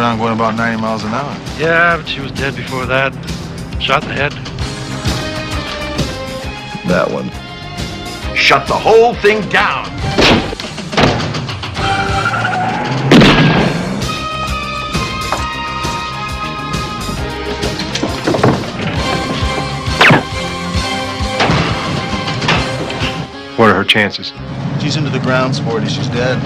around going about 90 miles an hour. Yeah, but she was dead before that. Shot in the head. That one. Shut the whole thing down. What are her chances? She's into the ground, Sporty. She's dead.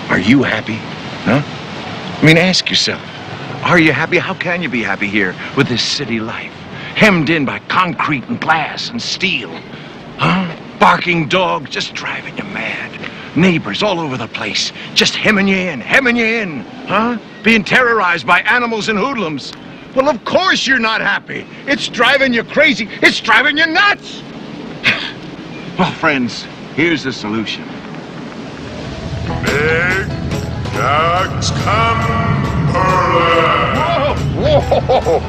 Are you happy? Huh? I mean, ask yourself. Are you happy? How can you be happy here with this city life? Hemmed in by concrete and glass and steel. Huh? Barking dogs just driving you mad. Neighbors all over the place just hemming you in. Huh? Being terrorized by animals and hoodlums. Well, of course you're not happy. It's driving you crazy. It's driving you nuts. Well, friends, here's the solution. Big Jack's Camperland. Whoa, whoa,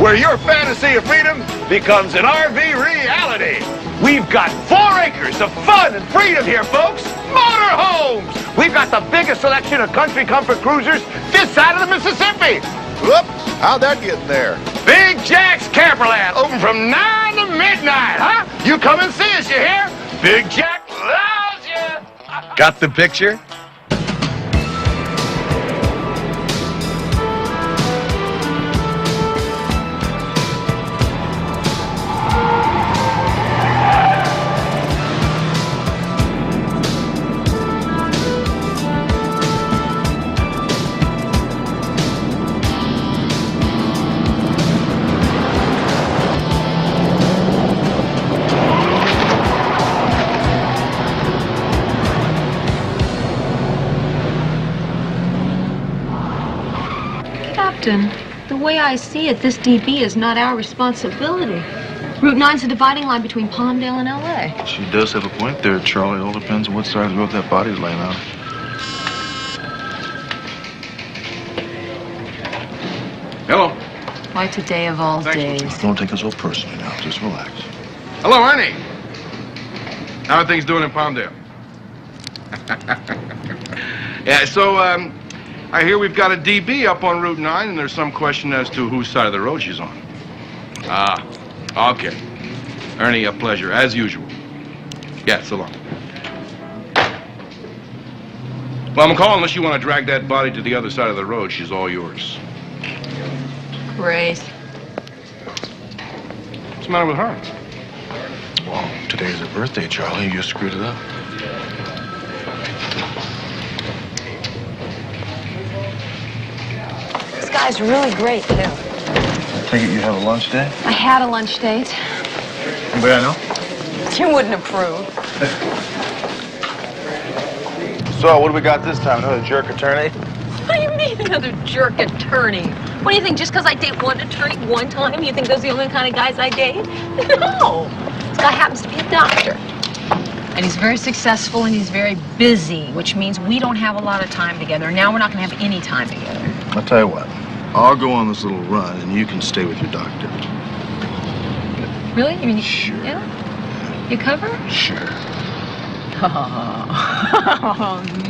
where your fantasy of freedom becomes an RV reality. We've got 4 acres of fun and freedom here, folks. Motorhomes. We've got the biggest selection of country comfort cruisers this side of the Mississippi. Whoops! How'd that get there? Big Jack's Camperland, open from 9 to midnight, huh? You come and see us, you hear? Big Jack loves you. Got the picture? Captain, the way I see it, this DB is not our responsibility. Route 9's the dividing line between Palmdale and L.A. She does have a point there, Charlie. It all depends on what side of the road that body's laying on. Hello. Why today of all days? Don't take it so personally now. Just relax. Hello, Ernie. How are things doing in Palmdale? Yeah, so, I hear we've got a DB up on Route 9, and there's some question as to whose side of the road she's on. Ah, okay. Ernie, a pleasure, as usual. Yeah, so long. Well, I'm calling unless you want to drag that body to the other side of the road. She's all yours. Grace. What's the matter with her? Well, today's her birthday, Charlie. You screwed it up. This guy's really great, too. I take it you have a lunch date? I had a lunch date. Anybody I know? You wouldn't approve. So, what do we got this time? Another jerk attorney? What do you mean, another jerk attorney? What do you think, just because I date one attorney one time, you think those are the only kind of guys I date? No! This guy happens to be a doctor. And he's very successful and he's very busy, which means we don't have a lot of time together. Now we're not going to have any time together. I'll tell you what. I'll go on this little run and you can stay with your doctor. Really? You mean, Sure. Yeah? You cover? Sure.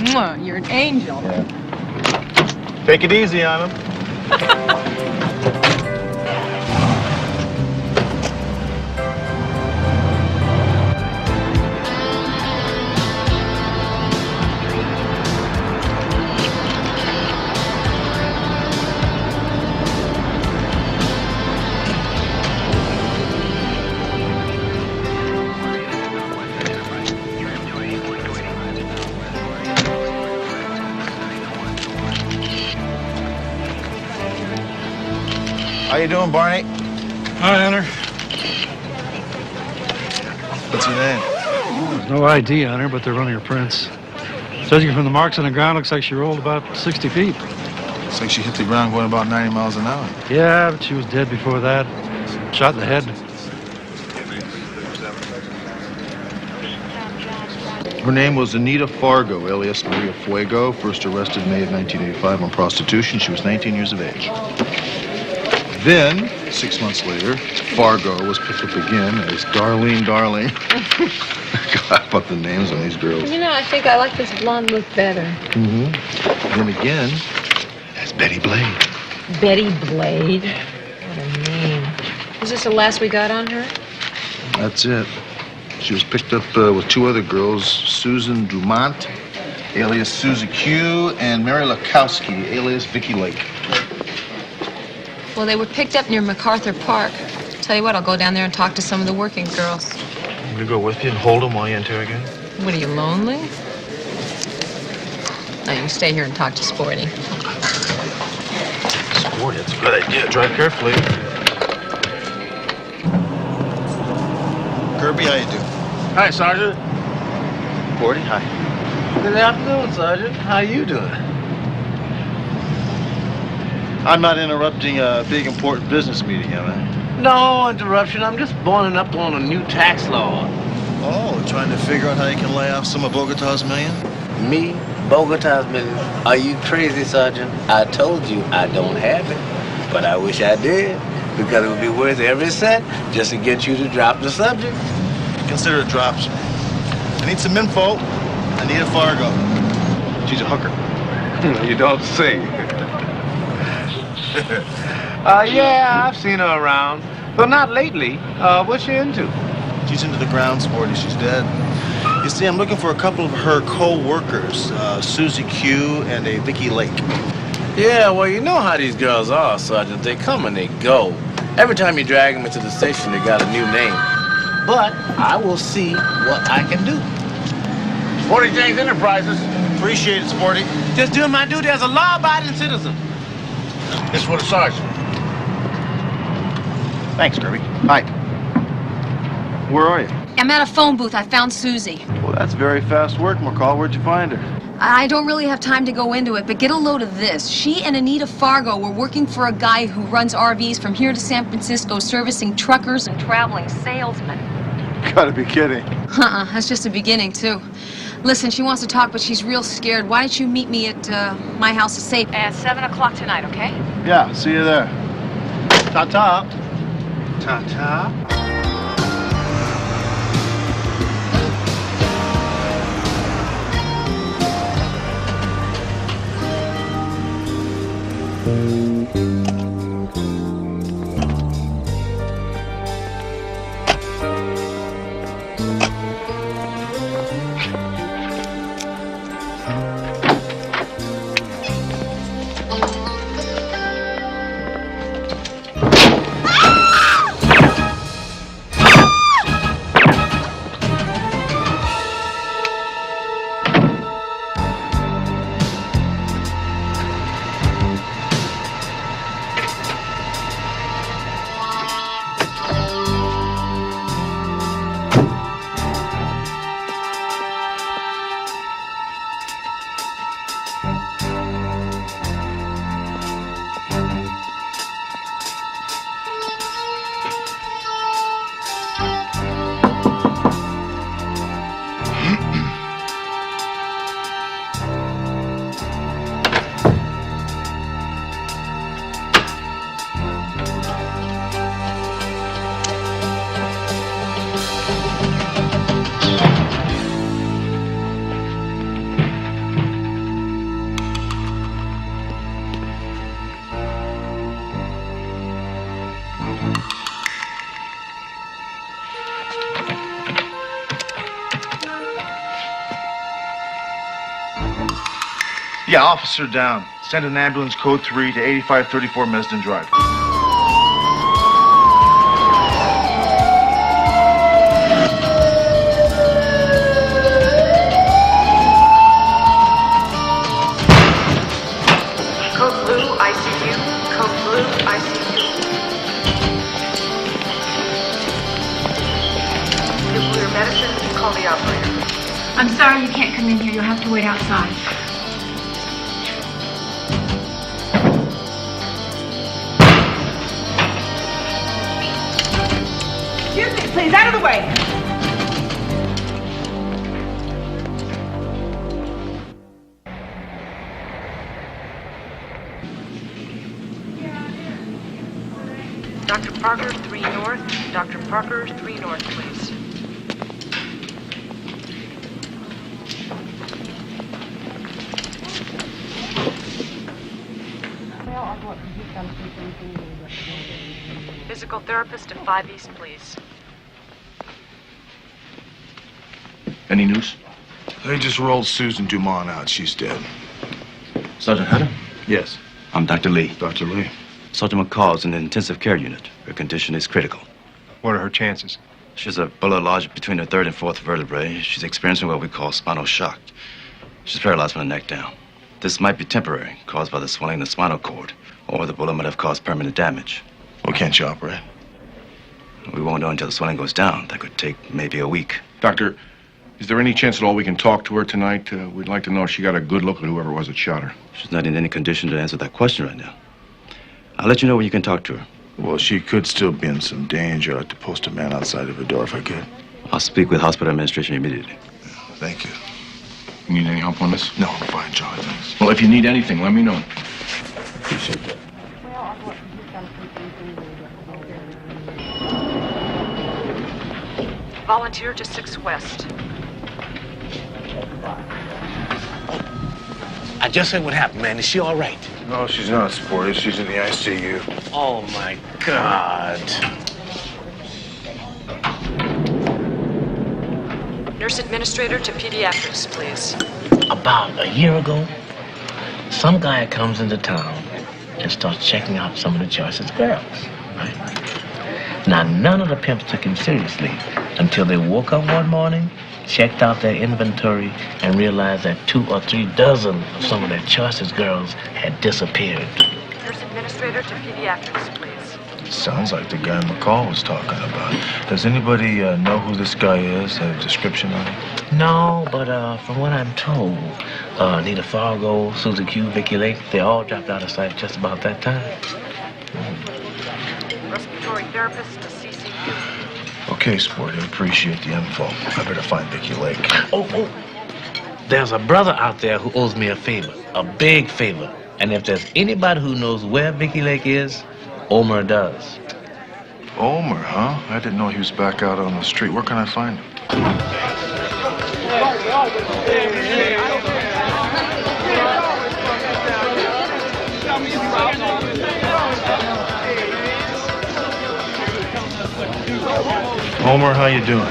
Mwah, you're an angel. Yeah. Take it easy on him. How you doing, Barney? Hi, Hunter. What's your name? There's no ID on her, but they're running her prints. Judging from the marks on the ground, looks like she rolled about 60 feet. Looks like she hit the ground going about 90 miles an hour. Yeah, but she was dead before that. Shot in the head. Her name was Anita Fargo, alias Maria Fuego. First arrested May of 1985 on prostitution. She was 19 years of age. Then, 6 months later, Fargo was picked up again as Darlene Darling. God, about the names on these girls. You know, I think I like this blonde look better. Mm-hmm. And then again, as Betty Blade. Betty Blade? What a name. Is this the last we got on her? That's it. She was picked up with two other girls, Susan Dumont, alias Susie Q, and Mary Lakowski, alias Vicky Lake. Well, they were picked up near MacArthur Park. Tell you what, I'll go down there and talk to some of the working girls. I'm gonna go with you and hold them while you interrogate. What, are you lonely? No, you can stay here and talk to Sporty. Sporty, that's a good idea. Drive carefully. Kirby, how you doing? Hi, Sergeant. Sporty, hi. Good afternoon, Sergeant. How you doing? I'm not interrupting a big, important business meeting, am I? No interruption. I'm just boning up on a new tax law. Oh, trying to figure out how you can lay off some of Bogota's million? Me? Bogota's million? Are you crazy, Sergeant? I told you I don't have it. But I wish I did, because it would be worth every cent just to get you to drop the subject. Consider it dropped. I need some info. Anita Fargo. She's a hooker. You don't say. Yeah, I've seen her around. But not lately. What's she into? She's into the ground, Sporty. She's dead. You see, I'm looking for a couple of her co-workers, Susie Q and a Vicky Lake. Yeah, well, you know how these girls are, Sergeant. They come and they go. Every time you drag them into the station, they got a new name. But I will see what I can do. Sporty James Enterprises. Appreciate it, Sporty. Just doing my duty as a law-abiding citizen. This for the sergeant. Thanks, Kirby. Hi. Where are you? I'm at a phone booth. I found Susie. Well, that's very fast work, McCall. Where'd you find her? I don't really have time to go into it, but get a load of this. She and Anita Fargo were working for a guy who runs RVs from here to San Francisco, servicing truckers and traveling salesmen. Gotta be kidding. That's just the beginning, too. Listen, she wants to talk, but she's real scared. Why don't you meet me at my house of safe at 7 o'clock tonight, okay? Yeah, see you there. Ta-ta. Ta-ta. Yeah, officer down. Send an ambulance code 3 to 8534 Mesden Drive. Code blue, ICU. Code blue, ICU. Nuclear medicine, call the operator. I'm sorry you can't come in here. You'll have to wait outside. Excuse me, please, out of the way. Dr. Parker, 3 North. Dr. Parker, 3 North, please. Physical therapist to 5 East, please. Any news? They just rolled Susan Dumont out. She's dead. Sergeant Hatter? Yes. I'm Dr. Lee. Dr. Lee. Sergeant McCall's in the intensive care unit. Her condition is critical. What are her chances? She has a bullet lodged between her third and fourth vertebrae. She's experiencing what we call spinal shock. She's paralyzed from the neck down. This might be temporary, caused by the swelling of the spinal cord, or the bullet might have caused permanent damage. Well, can't you operate? We won't know until the swelling goes down. That could take maybe a week. Doctor, is there any chance at all we can talk to her tonight? We'd like to know if she got a good look at whoever it was that shot her. She's not in any condition to answer that question right now. I'll let you know when you can talk to her. Well, she could still be in some danger. I'd like to post a man outside of her door if I could. I'll speak with hospital administration immediately. Thank you. You need any help on this? No, I'm fine, Charlie. Thanks. Well, if you need anything, let me know. Appreciate that. Volunteer to 6 West. I just heard what happened, man. Is she all right? No, she's not, Sporty. She's in the ICU. Oh, my God. Nurse administrator to pediatrics, please. About a year ago, some guy comes into town and starts checking out some of the choicest girls, right? Now, none of the pimps took him seriously until they woke up one morning, checked out their inventory, and realized that 2 or 3 dozen of some of their choicest girls had disappeared. Nurse administrator to pediatrics, please. Sounds like the guy McCall was talking about. Does anybody know who this guy is? Have a description on him? No, but from what I'm told, Nita Fargo, Susie Q, Vicky Lake, they all dropped out of sight just about that time. Respiratory therapist to CCU. Okay, Sporty. I appreciate the info. I better find Vicky Lake. Oh. There's a brother out there who owes me a favor, a big favor. And if there's anybody who knows where Vicky Lake is, Omer does. Omer, huh? I didn't know he was back out on the street. Where can I find him? Omer, how you doing?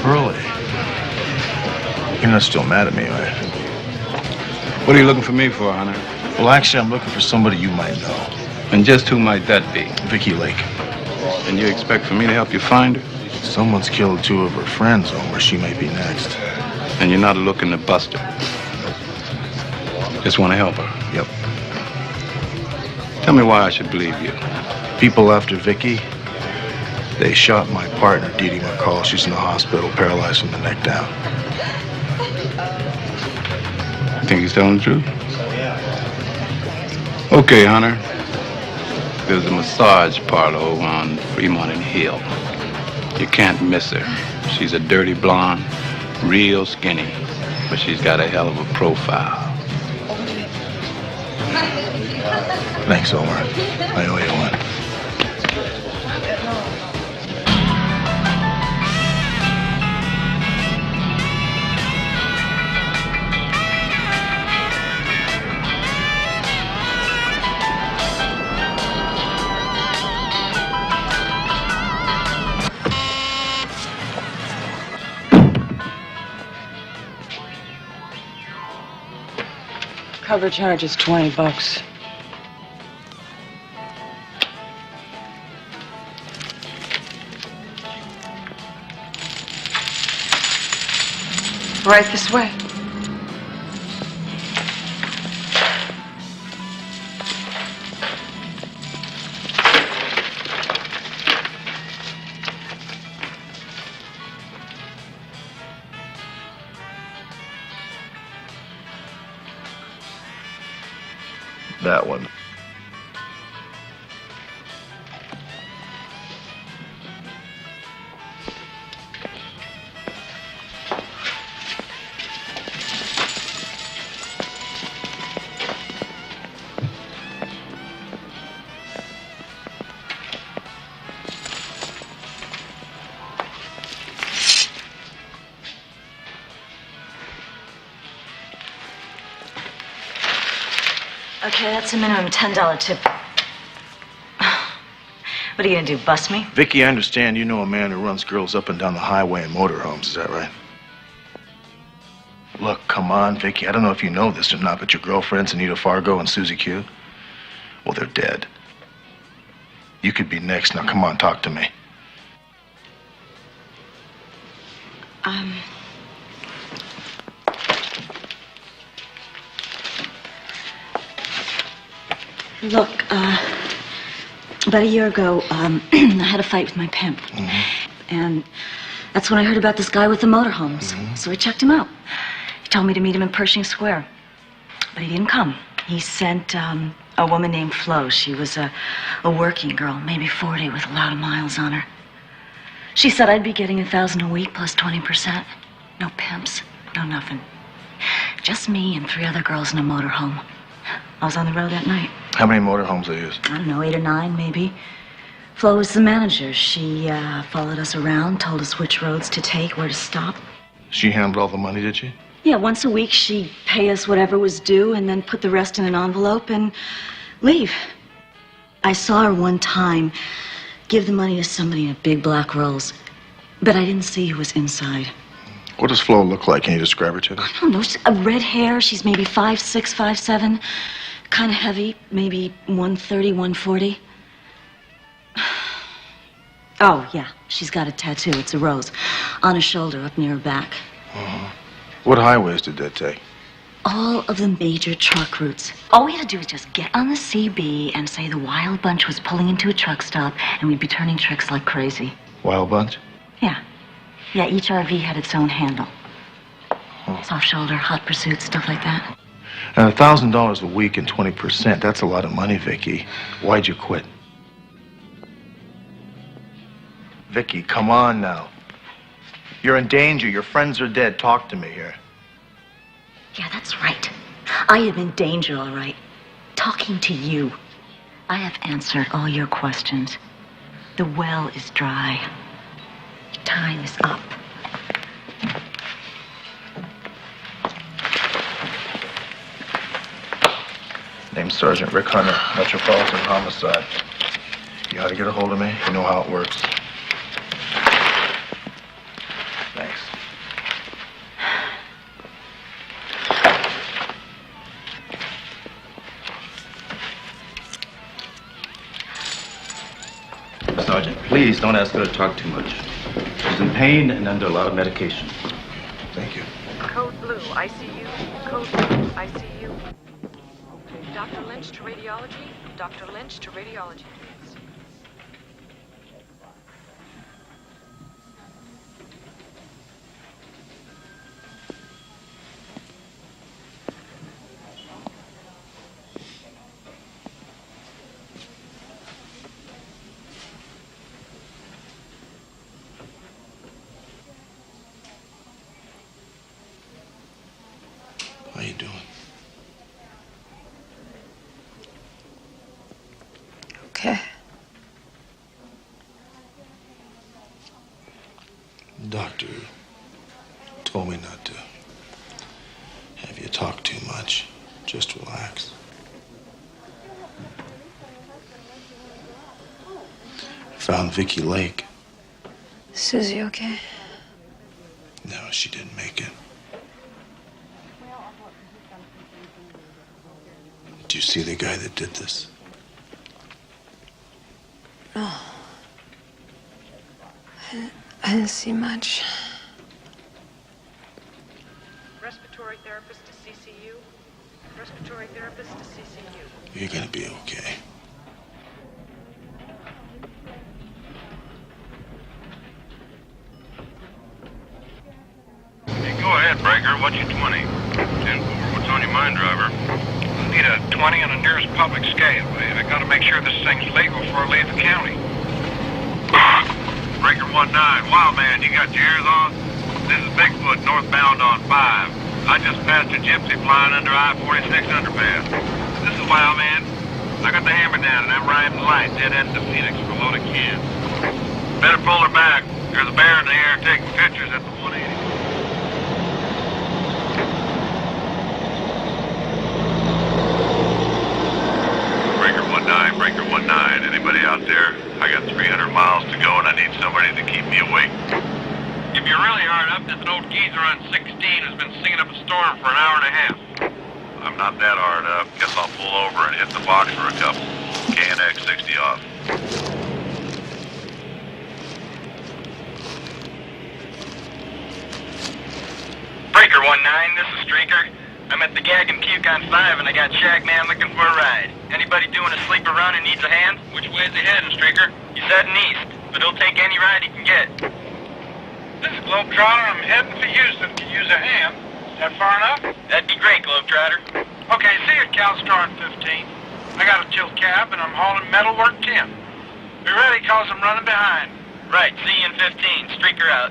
Really? You're not still mad at me, right? What are you looking for me for, Hunter? Well, actually, I'm looking for somebody you might know. And just who might that be? Vicky Lake. And you expect for me to help you find her? Someone's killed 2 of her friends, Omer. She may be next. And you're not looking to bust her? Just want to help her? Yep. Tell me why I should believe you. People after Vicky, they shot my partner, Dee Dee McCall. She's in the hospital, paralyzed from the neck down. Think he's telling the truth? Okay, Hunter. There's a massage parlor over on Fremont and Hill. You can't miss her. She's a dirty blonde, real skinny, but she's got a hell of a profile. Thanks, Omer. I owe you one. Cover charge is $20. Right this way. That one. Okay, that's a minimum $10 tip. What are you gonna do, bust me? Vicky, I understand you know a man who runs girls up and down the highway in motorhomes, is that right? Look, come on, Vicky, I don't know if you know this or not, but your girlfriends, Anita Fargo and Susie Q, well, they're dead. You could be next. Now, come on, talk to me. Look, about a year ago, I had a fight with my pimp. And that's when I heard about this guy with the motorhomes. So I checked him out. He told me to meet him in Pershing Square. But he didn't come. He sent a woman named Flo. She was a working girl, maybe 40, with a lot of miles on her. She said I'd be getting $1,000 a week plus 20%. No pimps, no nothing. Just me and 3 other girls in a motorhome. I was on the road that night. How many motorhomes they use? I don't know, 8 or 9, maybe. Flo was the manager. She followed us around, told us which roads to take, where to stop. She handled all the money, did she? Yeah, once a week she'd pay us whatever was due and then put the rest in an envelope and leave. I saw her one time give the money to somebody in a big black Rolls, but I didn't see who was inside. What does Flo look like? Can you describe her to me? I don't know. She's red hair. She's maybe 5'6", 5'7", kind of heavy, maybe 130, 140. Oh, yeah. She's got a tattoo. It's a rose on her shoulder up near her back. What highways did that take? All of the major truck routes. All we had to do was just get on the CB and say the Wild Bunch was pulling into a truck stop and we'd be turning tricks like crazy. Wild Bunch? Yeah. Yeah, each RV had its own handle. Soft shoulder, hot pursuit, stuff like that. And $1,000 a week and 20%, that's a lot of money, Vicky. Why'd you quit? Vicky, come on now. You're in danger. Your friends are dead. Talk to me here. Yeah, that's right. I am in danger, all right. Talking to you. I have answered all your questions. The well is dry. Your time is up. Name's Sergeant Rick Hunter, Metropolitan Homicide. You know how to get a hold of me? You know how it works. Thanks. Sergeant, please don't ask her to talk too much. She's in pain and under a lot of medication. Thank you. Code blue, ICU. Code blue, ICU. Dr. Lynch to radiology. Dr. Lynch to radiology, please. How you doing? Okay. Doctor told me not to have you talk too much. Just relax. Found Vicky Lake. Susie, okay? No, she didn't make it. Do you see the guy that did this? Oh. I didn't see much. Respiratory therapist to CCU. Respiratory therapist to CCU. You're gonna be okay. Hey, go ahead, Breaker. What's your 20? 10-4. What's on your mind, driver? I need a 20 on the nearest public scale. I gotta make sure this thing's legal before I leave the county. Breaker 19. Wow, man, you got your ears on? This is Bigfoot, northbound on 5. I just passed a gypsy flying under I-46 underpass. This is Wild Man. I got the hammer down and I'm riding light dead end to Phoenix for a load of kids. Better pull her back. There's a bear in the air taking pictures at the 180. Breaker 19. Anybody out there? I got 300 miles to go and I need somebody to keep me awake. If you're really hard up, there's an old geezer on 16 who's been singing up a storm for an hour and a half. I'm not that hard up. Guess I'll pull over and hit the box for a couple. KNX 60 off. Breaker 19, this is Streaker. I'm at the Gag and Puke on 5 and I got Shagman looking for a ride. Anybody doing a sleeper run and needs a hand? Which way's he heading, Streaker? He's heading east, but he'll take any ride he can get. This is Globetrotter. I'm heading for Houston. Can use a hand. Is that far enough? That'd be great, Globetrotter. Okay, see you at CalStar on 15. I got a tilt cab and I'm hauling metalwork tin. Be ready, cause I'm running behind. Right, see you in 15. Streaker out.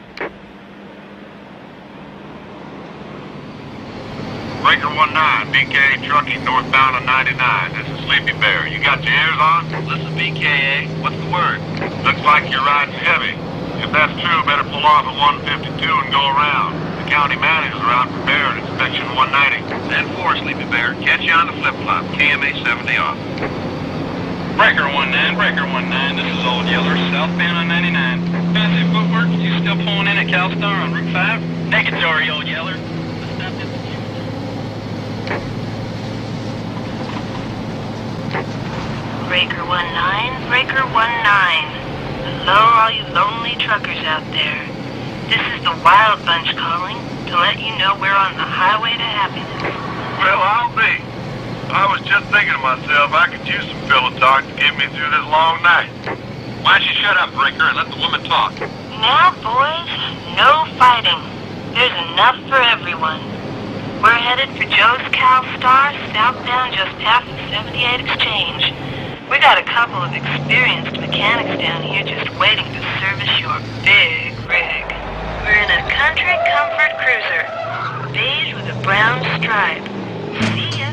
Breaker 19, BKA trucking northbound on 99. This is Sleepy Bear. You got your ears on? This is BKA. What's the word? Looks like you're riding heavy. If that's true, better pull off at 152 and go around. The county manager's around for bear at inspection 190. 10-4, Sleepy Bear. Catch you on the flip-flop. KMA 70 off. Breaker 19, Breaker 19. This is Old Yeller, southbound on 99. Fancy footwork. You still pulling in at CalStar on Route 5? Negatory, Old Yeller. Breaker 19, Breaker 19. Hello, all you lonely truckers out there. This is the Wild Bunch calling to let you know we're on the highway to happiness. Well, I'll be. I was just thinking to myself I could use some pillow talk to get me through this long night. Why don't you shut up, Breaker, and let the woman talk? Now, boys, no fighting. There's enough for everyone. We're headed for Joe's CalStar, southbound just past the 78 Exchange. We got a couple of experienced mechanics down here just waiting to service your big rig. We're in a country comfort cruiser, beige with a brown stripe. See ya.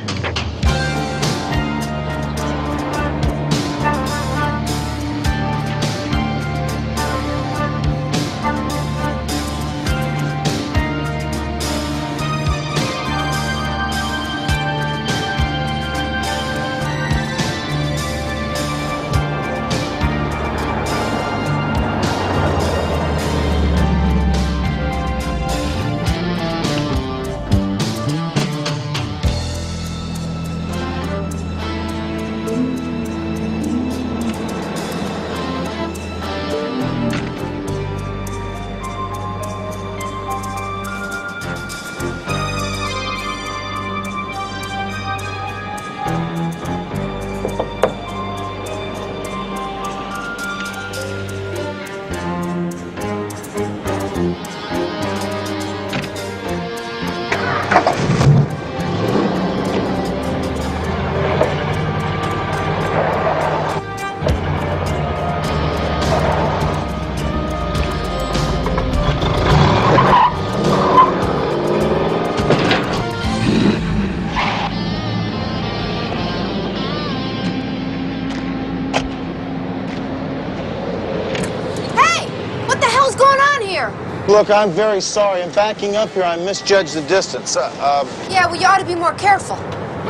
Look, I'm very sorry. In backing up here, I misjudged the distance. Yeah, well, you ought to be more careful.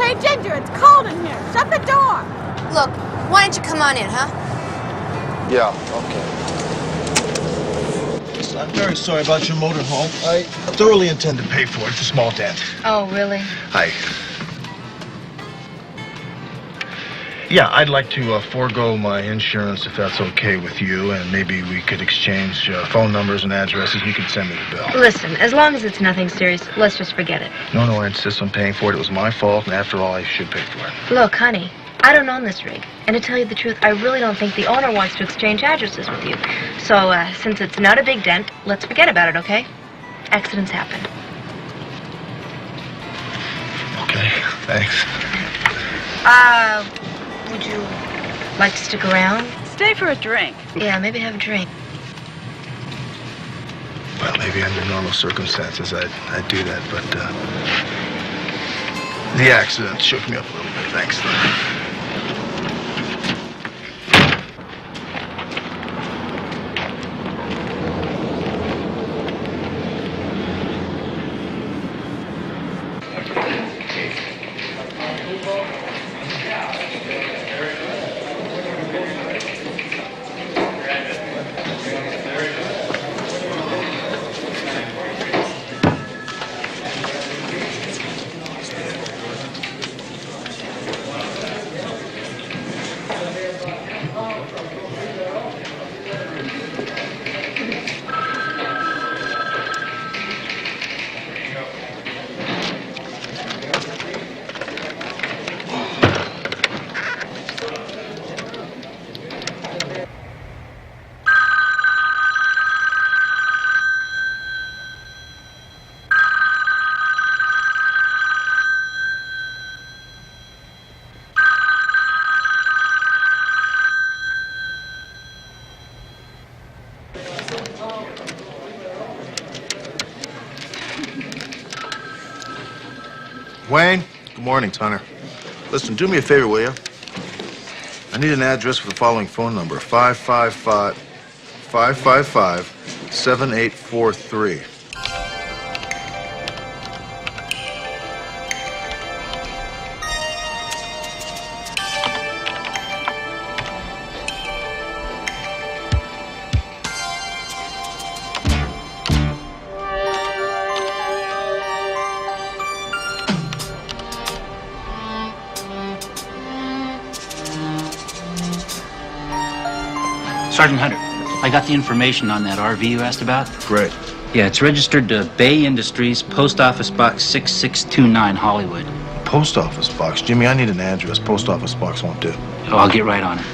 Hey, Ginger, it's cold in here. Shut the door. Look, why don't you come on in, huh? Yeah, okay. Listen, I'm very sorry about your motorhome. I thoroughly intend to pay for it. It's a small dent. Oh, really? Hi. Yeah, I'd like to forego my insurance if that's okay with you, and maybe we could exchange phone numbers and addresses. You could send me the bill. Listen, as long as it's nothing serious, let's just forget it. No, I insist on paying for it. It was my fault, and after all, I should pay for it. Look, honey, I don't own this rig. And to tell you the truth, I really don't think the owner wants to exchange addresses with you. So, since it's not a big dent, let's forget about it, okay? Accidents happen. Okay, thanks. Would you like to stick around? Stay for a drink. Yeah, maybe have a drink. Well, maybe under normal circumstances I'd do that, but the accident shook me up a little bit. Thanks. Wayne, good morning, Tunner. Listen, do me a favor, will you? I need an address for the following phone number, 555-7843. Sergeant Hunter, I got the information on that RV you asked about. Great. Yeah, it's registered to Bay Industries, Post Office Box 6629, Hollywood. Post office box? Jimmy, I need an address. Post office box won't do. Oh, I'll get right on it.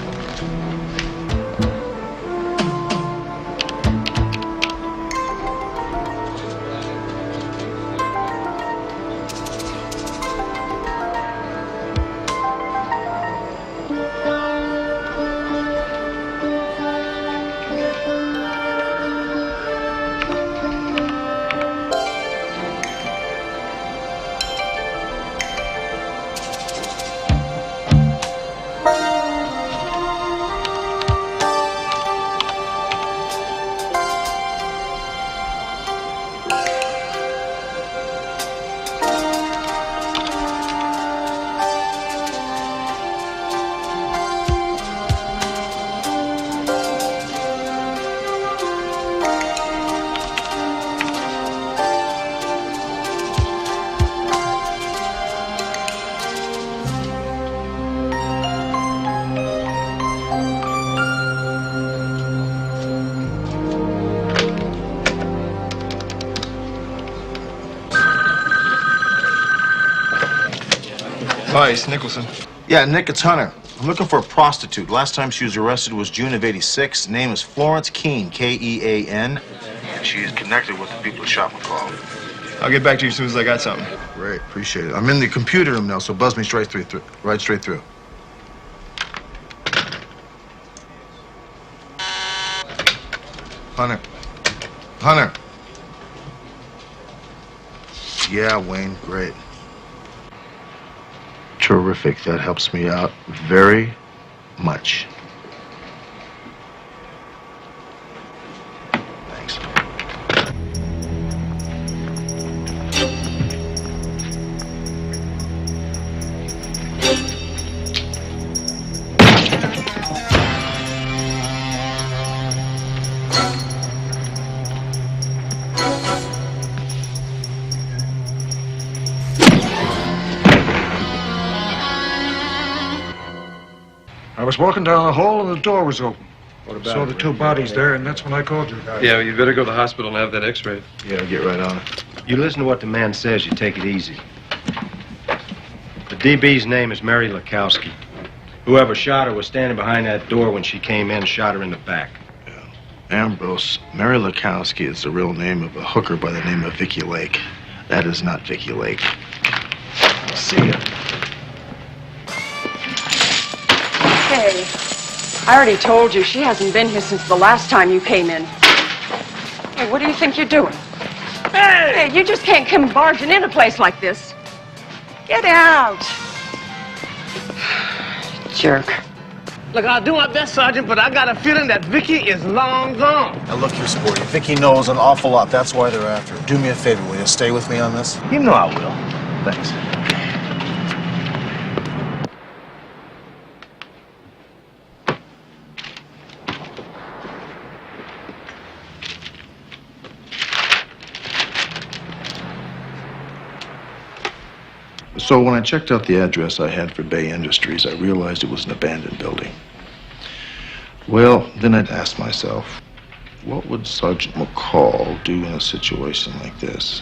Hi, it's Nicholson. Yeah, Nick, it's Hunter. I'm looking for a prostitute. Last time she was arrested was June of '86. Name is Florence Keene, K-E-A-N. And she is connected with the people who shot McCall. I'll get back to you as soon as I got something. Great, appreciate it. I'm in the computer room now, so buzz me straight through. Right straight through. Hunter. Hunter. Yeah, Wayne, great. Terrific. That helps me out very much. Thanks. was walking down the hall and the door was open. What about Saw the two bodies there, and that's when I called you guys. Yeah, well, you'd better go to the hospital and have that x-rayed. Yeah, I'll get right on it. You listen to what the man says, you take it easy. The DB's name is Mary Lakowski. Whoever shot her was standing behind that door when she came in, shot her in the back. Ambrose, Mary Lakowski is the real name of a hooker by the name of Vicky Lake. That is not Vicky Lake. See ya. Hey, I already told you she hasn't been here since the last time you came in. Hey, what do you think you're doing? Hey, you just can't come barging in a place like this. Get out. Jerk. Look, I'll do my best, Sergeant, but I got a feeling that Vicky is long gone. Now look here, Sporty. Vicky knows an awful lot. That's why they're after her. Do me a favor, will you? Stay with me on this? You know I will. Thanks. So when I checked out the address I had for Bay Industries, I realized it was an abandoned building. Well, then I'd ask myself, what would Sergeant McCall do in a situation like this?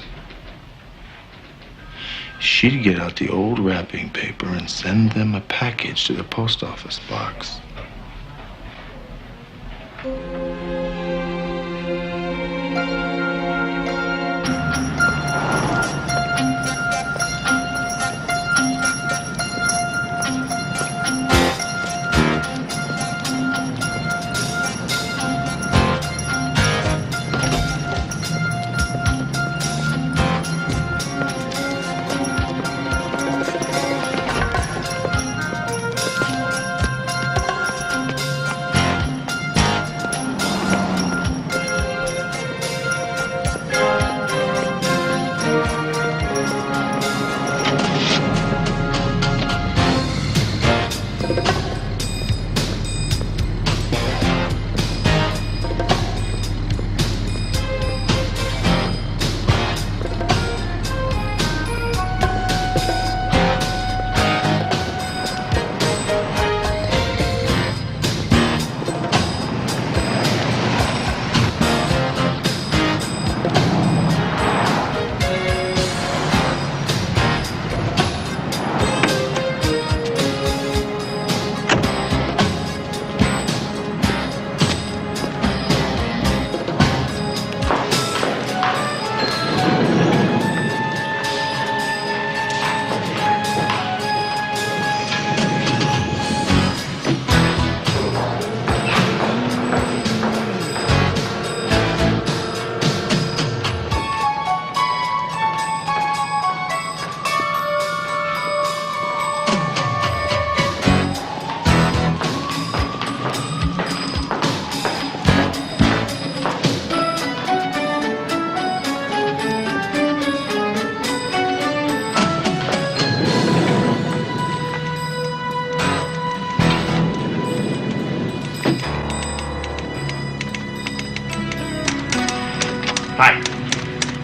She'd get out the old wrapping paper and send them a package to the post office box.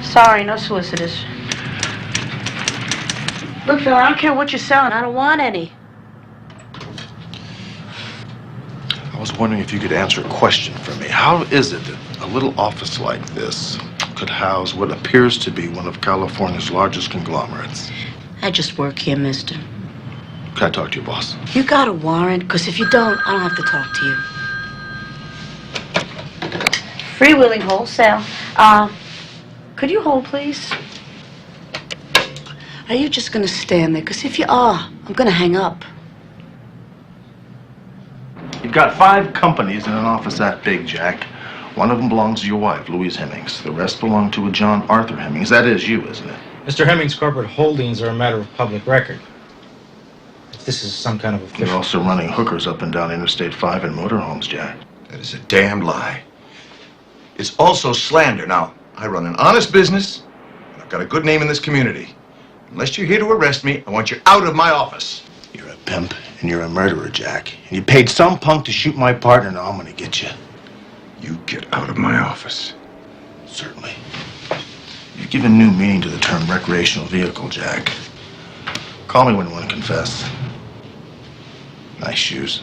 Sorry, no solicitors. Look, Phil, I don't care what you're selling. I don't want any. I was wondering if you could answer a question for me. How is it that a little office like this could house what appears to be one of California's largest conglomerates? I just work here, mister. Can I talk to your boss? You got a warrant? Because if you don't, I don't have to talk to you. Freewheeling wholesale. Could you hold, please? Are you just going to stand there? Because if you are, I'm going to hang up. You've got 5 companies in an office that big, Jack. One of them belongs to your wife, Louise Hemmings. The rest belong to a John Arthur Hemmings. That is you, isn't it? Mr. Hemmings' corporate holdings are a matter of public record. If this is some kind of official... You're also running hookers up and down Interstate 5 in motorhomes, Jack. That is a damn lie. It's also slander. Now, I run an honest business, and I've got a good name in this community. Unless you're here to arrest me, I want you out of my office. You're a pimp, and you're a murderer, Jack. And you paid some punk to shoot my partner. Now I'm gonna get you. You get out of my office. Certainly. You've given new meaning to the term recreational vehicle, Jack. Call me when you want to confess. Nice shoes.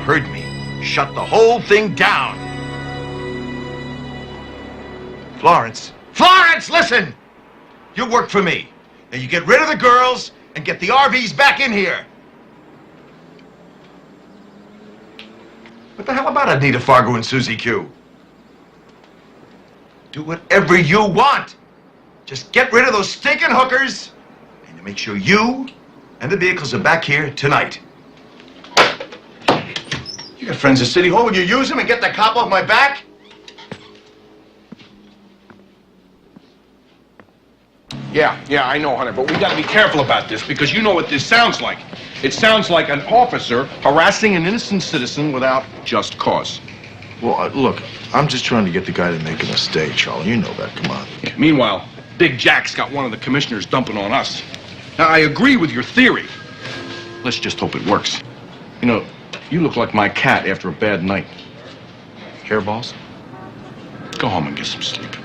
heard me. Shut the whole thing down. Florence. Florence, listen! You work for me. Now you get rid of the girls and get the RVs back in here. What the hell about Anita Fargo and Susie Q? Do whatever you want. Just get rid of those stinking hookers and make sure you and the vehicles are back here tonight. You got friends at City Hall. Will you use them and get the cop off my back? Yeah, I know, Hunter, but we gotta be careful about this because you know what this sounds like. It sounds like an officer harassing an innocent citizen without just cause. Well, look, I'm just trying to get the guy to make a mistake, Charlie. You know that, come on. Meanwhile, Big Jack's got one of the commissioners dumping on us. Now, I agree with your theory. Let's just hope it works. You know, you look like my cat after a bad night. Hairballs? Go home and get some sleep.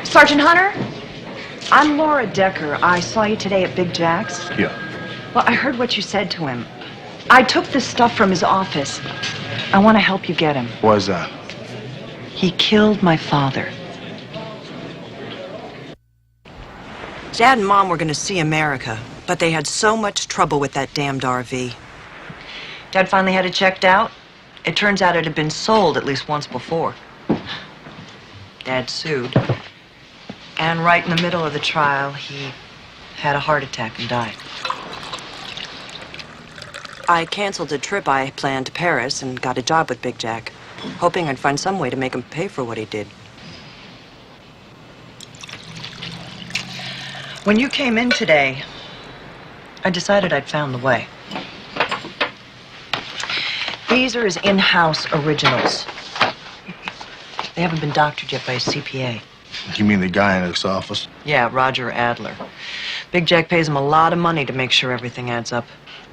Sergeant Hunter? I'm Laura Decker. I saw you today at Big Jack's. Yeah. Well, I heard what you said to him. I took this stuff from his office. I want to help you get him. Why is that? He killed my father. Dad and Mom were going to see America, but they had so much trouble with that damned RV. Dad finally had it checked out. It turns out it had been sold at least once before. Dad sued. And right in the middle of the trial, he had a heart attack and died. I canceled a trip I planned to Paris and got a job with Big Jack, hoping I'd find some way to make him pay for what he did. When you came in today, I decided I'd found the way. These are his in-house originals. They haven't been doctored yet by his CPA. You mean the guy in his office? Yeah, Roger Adler. Big Jack pays him a lot of money to make sure everything adds up.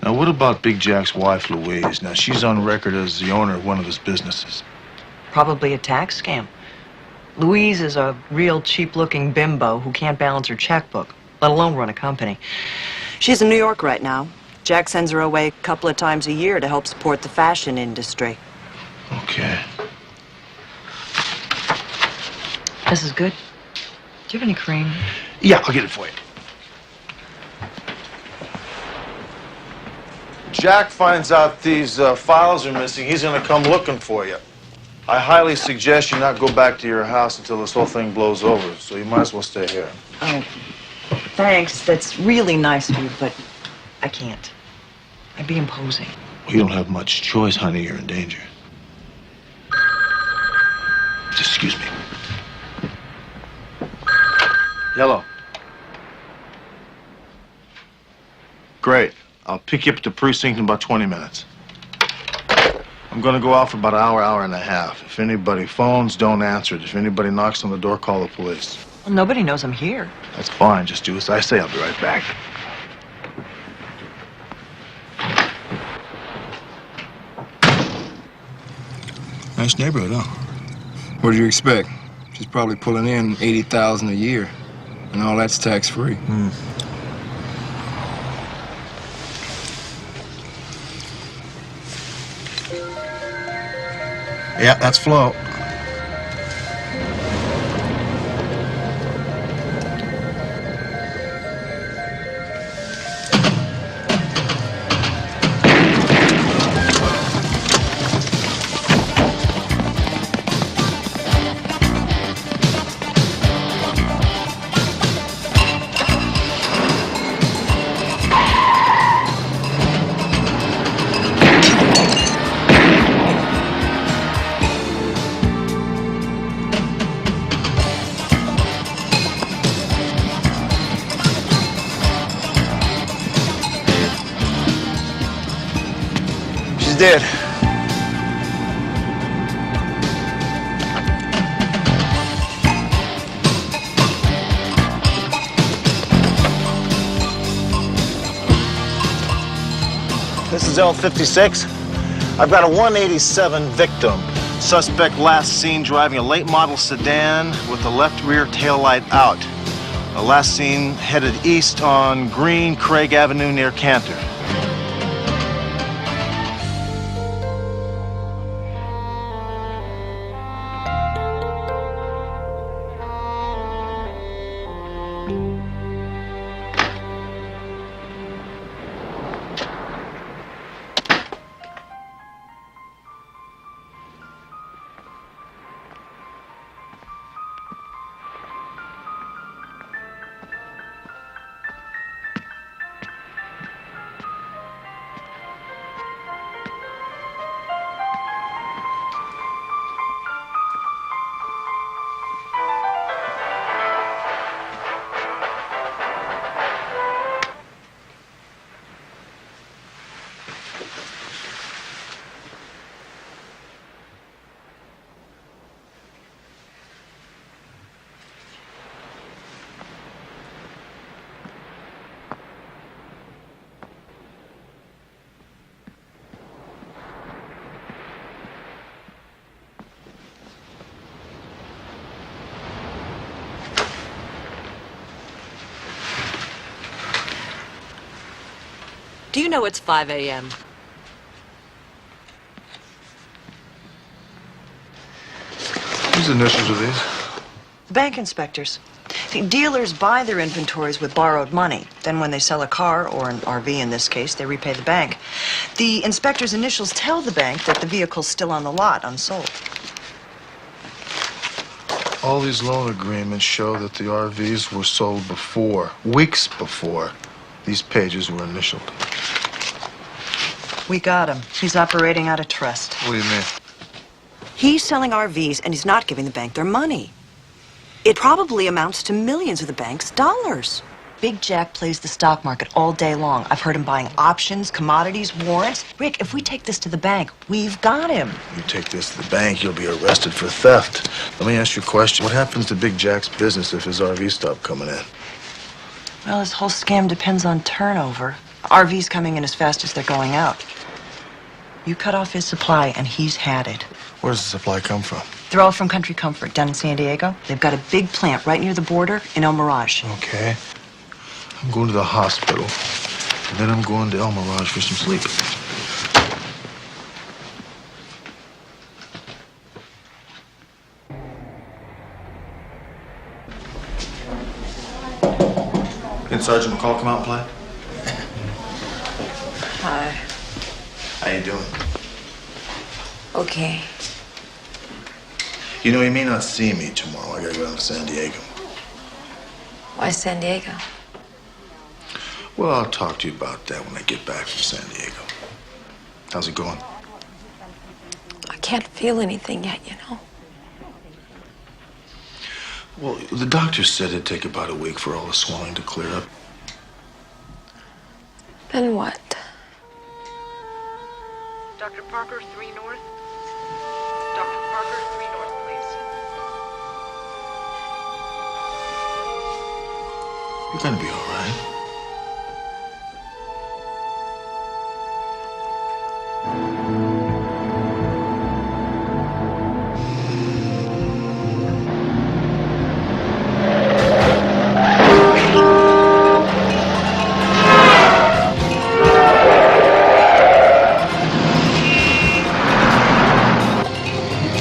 Now, what about Big Jack's wife, Louise? Now, she's on record as the owner of one of his businesses. Probably a tax scam. Louise is a real cheap-looking bimbo who can't balance her checkbook, let alone run a company. She's in New York right now. Jack sends her away a couple of times a year to help support the fashion industry. Okay. This is good. Do you have any cream? Yeah, I'll get it for you. Jack finds out these files are missing. He's going to come looking for you. I highly suggest you not go back to your house until this whole thing blows over, so you might as well stay here. Oh, thanks. That's really nice of you, but I can't. I'd be imposing. You don't have much choice, honey. You're in danger. Excuse me. Yellow. Great. I'll pick you up at the precinct in about 20 minutes. I'm going to go out for about an hour, hour and a half. If anybody phones, don't answer it. If anybody knocks on the door, call the police. Well, nobody knows I'm here. That's fine. Just do as I say. I'll be right back. Nice neighborhood, huh? What do you expect? She's probably pulling in $80,000 a year, and all that's tax-free. Yeah, that's Flo. Dead. This is L56. I've got a 187 victim. Suspect last seen driving a late model sedan with the left rear taillight out. Last seen headed east on Green Craig Avenue near Cantor. Do you know it's 5 a.m.? Whose initials are these? The bank inspectors. See, dealers buy their inventories with borrowed money. Then when they sell a car, or an RV in this case, they repay the bank. The inspector's initials tell the bank that the vehicle's still on the lot, unsold. All these loan agreements show that the RVs were sold before, weeks before, these pages were initialed. We got him. He's operating out of trust. What do you mean? He's selling RVs and he's not giving the bank their money. It probably amounts to millions of the bank's dollars. Big Jack plays the stock market all day long. I've heard him buying options, commodities, warrants. Rick, if we take this to the bank, we've got him. You take this to the bank, you'll be arrested for theft. Let me ask you a question. What happens to Big Jack's business if his RVs stop coming in? Well, this whole scam depends on turnover. RVs coming in as fast as they're going out. You cut off his supply, and he's had it. Where does the supply come from? They're all from Country Comfort down in San Diego. They've got a big plant right near the border in El Mirage. Okay. I'm going to the hospital, and then I'm going to El Mirage for some sleep. Did Sergeant McCall come out and play? Hi. How you doing? Okay. You know, you may not see me tomorrow. I gotta go down to San Diego. Why San Diego? Well, I'll talk to you about that when I get back from San Diego. How's it going? I can't feel anything yet, you know. Well, the doctor said it'd take about a week for all the swelling to clear up. Then what? Dr. Parker, 3 North. Dr. Parker, 3 North, please. You're gonna be all right.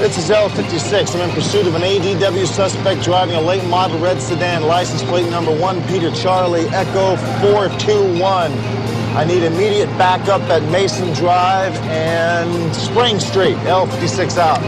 This is L56. I'm in pursuit of an ADW suspect driving a late model red sedan, license plate number 1 Peter Charlie Echo 421. I need immediate backup at Mason Drive and Spring Street. L56 out.